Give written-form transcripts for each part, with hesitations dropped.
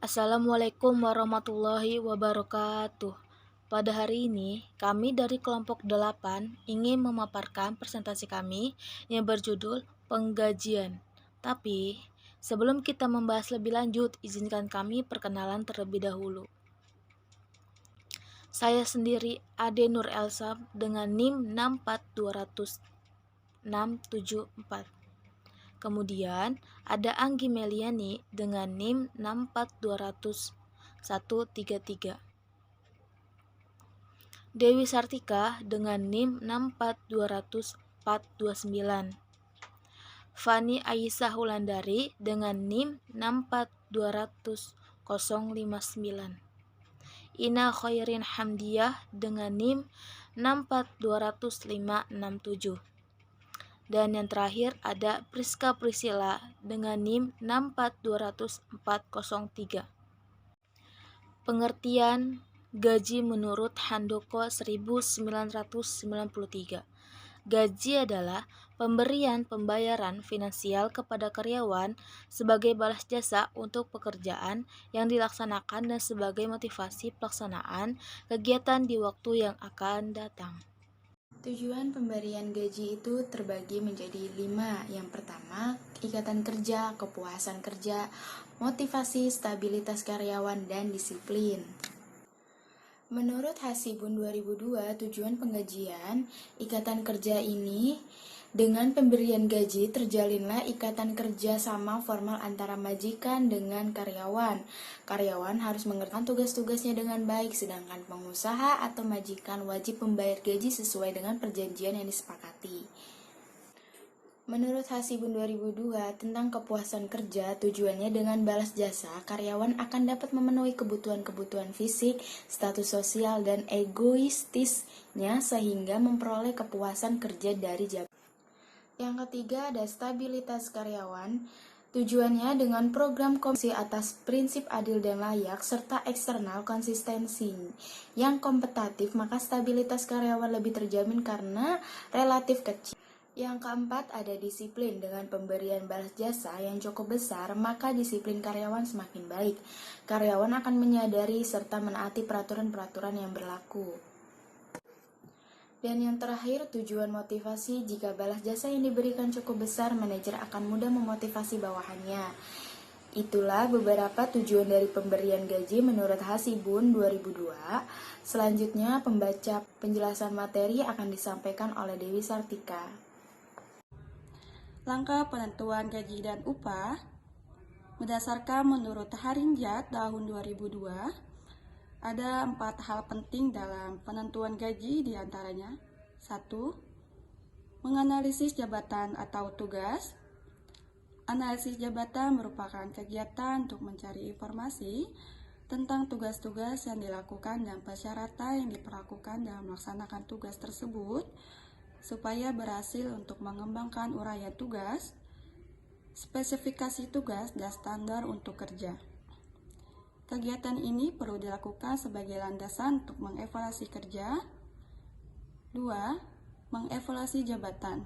Assalamualaikum warahmatullahi wabarakatuh. Pada hari ini, kami dari kelompok 8 ingin memaparkan presentasi kami yang berjudul Penggajian. Tapi, sebelum kita membahas lebih lanjut, izinkan kami perkenalan terlebih dahulu. Saya sendiri Ade Nur Elsa dengan NIM 6420674. Kemudian ada Anggi Meliani dengan NIM 6420133. Dewi Sartika dengan NIM 6420429. Fani Aisyah Wulandari dengan NIM 6420059. Ina Khairin Hamdiah dengan NIM 6420567. Dan yang terakhir ada Priska Priscilla dengan NIM 6420403. Pengertian gaji menurut Handoko 1993. Gaji adalah pemberian pembayaran finansial kepada karyawan sebagai balas jasa untuk pekerjaan yang dilaksanakan dan sebagai motivasi pelaksanaan kegiatan di waktu yang akan datang. Tujuan pemberian gaji itu terbagi menjadi 5. Yang pertama, ikatan kerja, kepuasan kerja, motivasi, stabilitas karyawan, dan disiplin. Menurut Hasibun 2002, tujuan penggajian ikatan kerja ini dengan pemberian gaji terjalinlah ikatan kerja sama formal antara majikan dengan karyawan. Karyawan harus mengerjakan tugas-tugasnya dengan baik, sedangkan pengusaha atau majikan wajib membayar gaji sesuai dengan perjanjian yang disepakati. Menurut Hasibun 2002 tentang kepuasan kerja, tujuannya dengan balas jasa, karyawan akan dapat memenuhi kebutuhan-kebutuhan fisik, status sosial, dan egoistisnya sehingga memperoleh kepuasan kerja dari jabatan. Yang ketiga ada stabilitas karyawan. Tujuannya dengan program komisi atas prinsip adil dan layak serta eksternal konsistensi yang kompetitif, maka stabilitas karyawan lebih terjamin karena relatif kecil. Yang keempat ada disiplin. Dengan pemberian balas jasa yang cukup besar, maka disiplin karyawan semakin baik. Karyawan akan menyadari serta menaati peraturan-peraturan yang berlaku. Dan yang terakhir, tujuan motivasi. Jika balas jasa yang diberikan cukup besar, manajer akan mudah memotivasi bawahannya. Itulah beberapa tujuan dari pemberian gaji menurut Hasibun 2002. Selanjutnya, pembaca penjelasan materi akan disampaikan oleh Dewi Sartika. Langkah penentuan gaji dan upah berdasarkan menurut Harinjat tahun 2002, ada 4 hal penting dalam penentuan gaji, diantaranya 1. Menganalisis jabatan atau tugas. Analisis jabatan merupakan kegiatan untuk mencari informasi tentang tugas-tugas yang dilakukan dan persyaratan yang diperlakukan dalam melaksanakan tugas tersebut supaya berhasil untuk mengembangkan uraian tugas, spesifikasi tugas, dan standar untuk kerja. Kegiatan ini perlu dilakukan sebagai landasan untuk mengevaluasi kerja. 2. Mengevaluasi jabatan.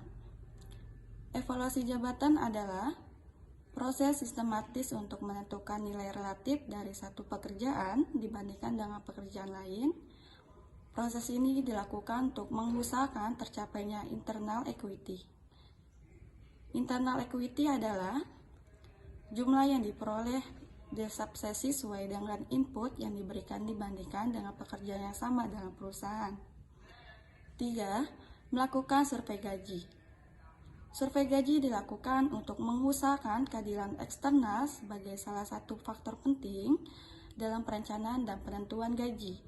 Evaluasi jabatan adalah proses sistematis untuk menentukan nilai relatif dari satu pekerjaan dibandingkan dengan pekerjaan lain. Proses ini dilakukan untuk mengusahakan tercapainya internal equity. Internal equity adalah jumlah yang diperoleh di subsesi sesuai dengan input yang diberikan dibandingkan dengan pekerjaan yang sama dalam perusahaan. 3. Melakukan survei gaji. Survei gaji dilakukan untuk mengusahakan keadilan eksternal sebagai salah satu faktor penting dalam perencanaan dan penentuan gaji.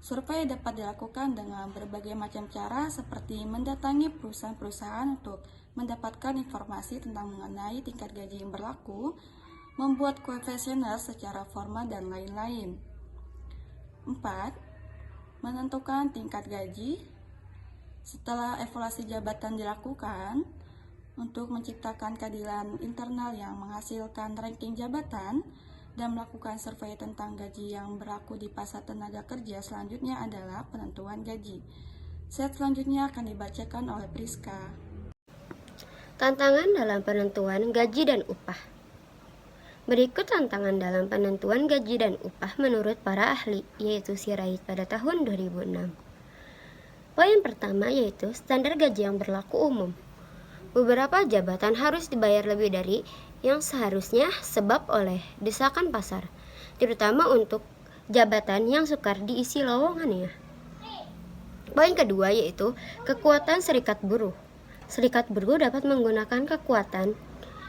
Survei dapat dilakukan dengan berbagai macam cara seperti mendatangi perusahaan-perusahaan untuk mendapatkan informasi tentang mengenai tingkat gaji yang berlaku, membuat kuesioner secara formal, dan lain-lain. 4. Menentukan tingkat gaji. Setelah evaluasi jabatan dilakukan, untuk menciptakan keadilan internal yang menghasilkan ranking jabatan, dan melakukan survei tentang gaji yang berlaku di pasar tenaga kerja, selanjutnya adalah penentuan gaji. Slide selanjutnya akan dibacakan oleh Priska. Tantangan dalam penentuan gaji dan upah. Berikut tantangan dalam penentuan gaji dan upah menurut para ahli, yaitu Sirait pada tahun 2006. Poin pertama yaitu standar gaji yang berlaku umum. Beberapa jabatan harus dibayar lebih dari yang seharusnya sebab oleh desakan pasar, terutama untuk jabatan yang sukar diisi lowongannya. Poin kedua yaitu kekuatan serikat buruh. Serikat buruh dapat menggunakan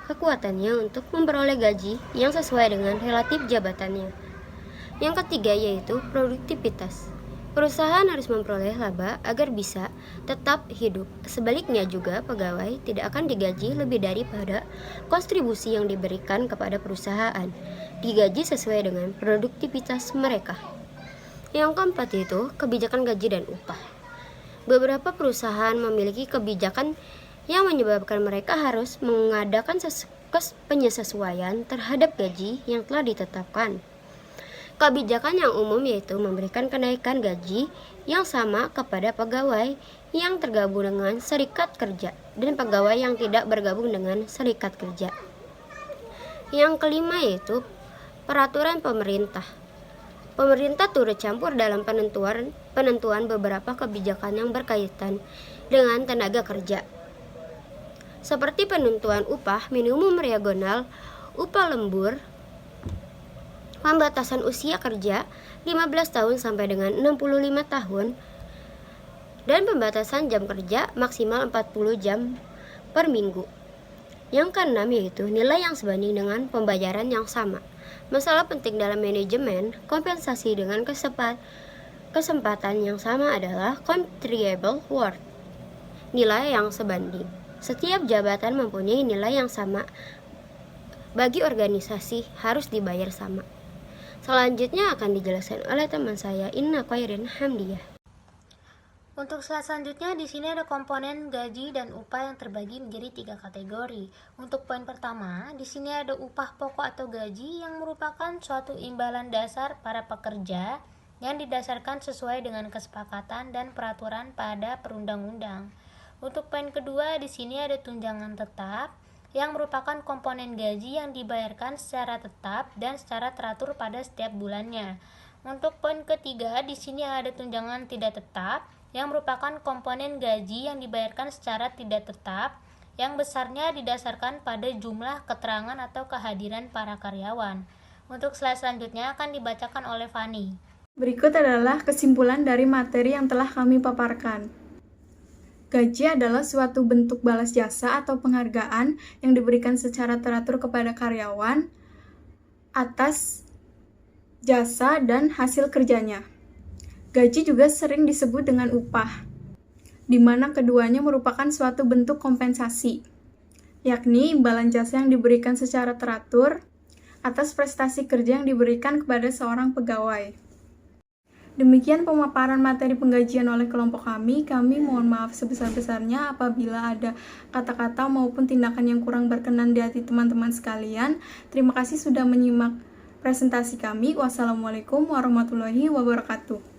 kekuatannya untuk memperoleh gaji yang sesuai dengan relatif jabatannya. Yang ketiga yaitu produktivitas. Perusahaan harus memperoleh laba agar bisa tetap hidup. Sebaliknya juga pegawai tidak akan digaji lebih daripada kontribusi yang diberikan kepada perusahaan. Digaji sesuai dengan produktivitas mereka. Yang keempat yaitu kebijakan gaji dan upah. Beberapa perusahaan memiliki kebijakan yang menyebabkan mereka harus mengadakan penyesuaian terhadap gaji yang telah ditetapkan. Kebijakan yang umum yaitu memberikan kenaikan gaji yang sama kepada pegawai yang tergabung dengan serikat kerja dan pegawai yang tidak bergabung dengan serikat kerja. Yang kelima yaitu peraturan pemerintah. Pemerintah turut campur dalam penentuan beberapa kebijakan yang berkaitan dengan tenaga kerja, seperti penentuan upah minimum regional, upah lembur, pembatasan usia kerja 15 tahun sampai dengan 65 tahun, dan pembatasan jam kerja maksimal 40 jam per minggu. Yang keenam yaitu nilai yang sebanding dengan pembayaran yang sama. Masalah penting dalam manajemen kompensasi dengan kesempatan yang sama adalah comparable worth, nilai yang sebanding. Setiap jabatan mempunyai nilai yang sama bagi organisasi harus dibayar sama. Selanjutnya akan dijelaskan oleh teman saya Inna Khairin Hamdiyah. Untuk slide selanjutnya, di sini ada komponen gaji dan upah yang terbagi menjadi 3 kategori. Untuk poin pertama, di sini ada upah pokok atau gaji yang merupakan suatu imbalan dasar para pekerja yang didasarkan sesuai dengan kesepakatan dan peraturan pada perundang-undang. Untuk poin kedua, di sini ada tunjangan tetap yang merupakan komponen gaji yang dibayarkan secara tetap dan secara teratur pada setiap bulannya. Untuk poin ketiga, di sini ada tunjangan tidak tetap yang merupakan komponen gaji yang dibayarkan secara tidak tetap yang besarnya didasarkan pada jumlah keterangan atau kehadiran para karyawan. Untuk slide selanjutnya akan dibacakan oleh Fani. Berikut adalah kesimpulan dari materi yang telah kami paparkan. Gaji adalah suatu bentuk balas jasa atau penghargaan yang diberikan secara teratur kepada karyawan atas jasa dan hasil kerjanya. Gaji juga sering disebut dengan upah, di mana keduanya merupakan suatu bentuk kompensasi, yakni imbalan jasa yang diberikan secara teratur atas prestasi kerja yang diberikan kepada seorang pegawai. Demikian pemaparan materi penggajian oleh kelompok kami. Kami mohon maaf sebesar-besarnya apabila ada kata-kata maupun tindakan yang kurang berkenan di hati teman-teman sekalian. Terima kasih sudah menyimak presentasi kami. Wassalamualaikum warahmatullahi wabarakatuh.